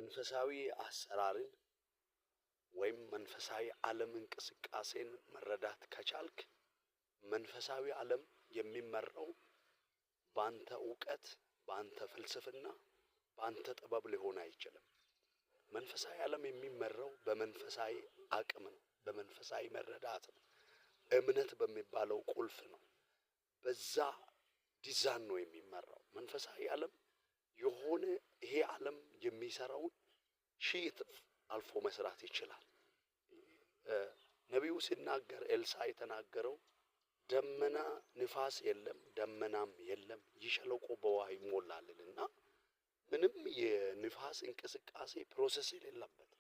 መንፈሳዊ አሰራርን ወይም መንፈሳዊ ዓለም እንቅስቃሴን መረዳት ከቻልክ መንፈሳዊ ዓለም የሚመራው ባንተ ዕውቀት፣ ባንተ ፍልስፍና፣ ባንተ ጥበብ ሊሆን አይችልም። መንፈሳዊ ዓለም የሚመራው በመንፈሳዊ አቅም ነው፣ በመንፈሳዊ መረዳት ነው። እምነት በሚባለው ቁልፍ ነው። በዛ ዲዛይን ነው የሚመራው። መንፈሳዊ ዓለም የሆነ ይሄ ዓለም የሚሰራውን ሺህ እጥፍ አልፎ መስራት ይችላል። ነቢዩ ሲናገር ኤልሳ የተናገረው ደመና ንፋስ የለም ደመናም የለም ይህ ሸለቆ በውሃ ይሞላልና ምንም የንፋስ እንቅስቃሴ ፕሮሰስ የሌለበት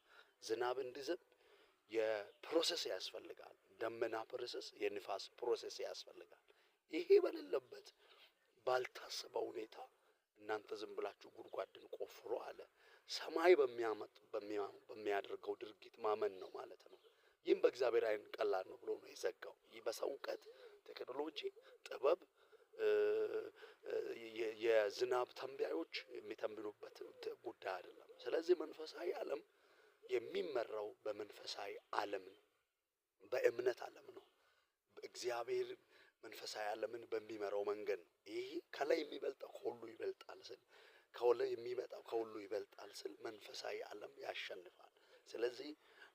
ዝናብ እንዲዘንብ የፕሮሰስ ያስፈልጋል። ደመና ፕሮሰስ፣ የንፋስ ፕሮሰስ ያስፈልጋል። ይሄ በሌለበት ባልታሰበው ሁኔታ እናንተ ዝም ብላችሁ ጉድጓድን ቆፍሮ አለ ሰማይ በሚያደርገው ድርጊት ማመን ነው ማለት ነው። ይህም በእግዚአብሔር አይን ቀላል ነው ብሎ ነው የዘጋው። ይህ በሰው ዕውቀት፣ ቴክኖሎጂ፣ ጥበብ የዝናብ ተንባዮች የሚተንብዩበት ጉዳይ አይደለም። ስለዚህ መንፈሳዊ ዓለም የሚመራው በመንፈሳዊ ዓለም ነው፣ በእምነት ዓለም ነው። እግዚአብሔር መንፈሳዊ ዓለምን በሚመራው መንገድ ነው። ይሄ ከላይ የሚበልጠው ከሁሉ ይበልጣል ስል ከላይ የሚመጣው ከሁሉ ይበልጣል ስል መንፈሳዊ ዓለም ያሸንፋል። ስለዚህ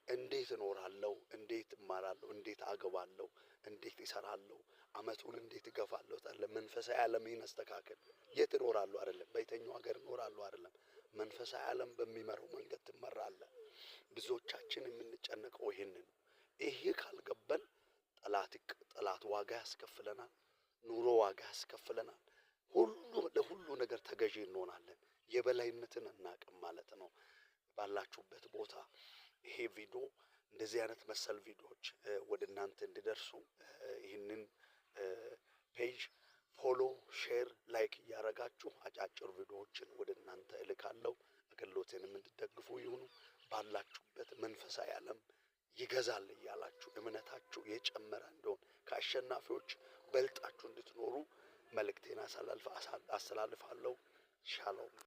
እንዴት እኖራለሁ፣ እንዴት እማራለሁ፣ እንዴት አገባለሁ፣ እንዴት እሰራለሁ፣ አመቱን እንዴት እገፋለሁ ታለ መንፈሳዊ ዓለምን አስተካክል። የት እኖራለሁ አይደለም፣ በየትኛው ሀገር እኖራለሁ አይደለም፣ መንፈሳዊ ዓለም በሚመራው መንገድ ትመራለህ። ብዙዎቻችን የምንጨነቀው ይሄንን ይሄ ካልገባን ጠላት ዋጋ ያስከፍለናል፣ ኑሮ ዋጋ ያስከፍለናል። ለሁሉ ነገር ተገዢ እንሆናለን። የበላይነትን እናቅም ማለት ነው። ባላችሁበት ቦታ ይሄ ቪዲዮ እንደዚህ አይነት መሰል ቪዲዮዎች ወደ እናንተ እንዲደርሱ ይህንን ፔጅ ፎሎ፣ ሼር፣ ላይክ እያደረጋችሁ አጫጭር ቪዲዮዎችን ወደ እናንተ እልካለሁ። አገልግሎቴንም እንድትደግፉ ይሁኑ። ባላችሁበት መንፈሳዊ ዓለም ይገዛል እያላችሁ እምነታችሁ የጨመረ እንደሆነ ከአሸናፊዎች በልጣችሁ እንድትኖሩ መልእክቴን አስተላልፋለሁ። ሻሎም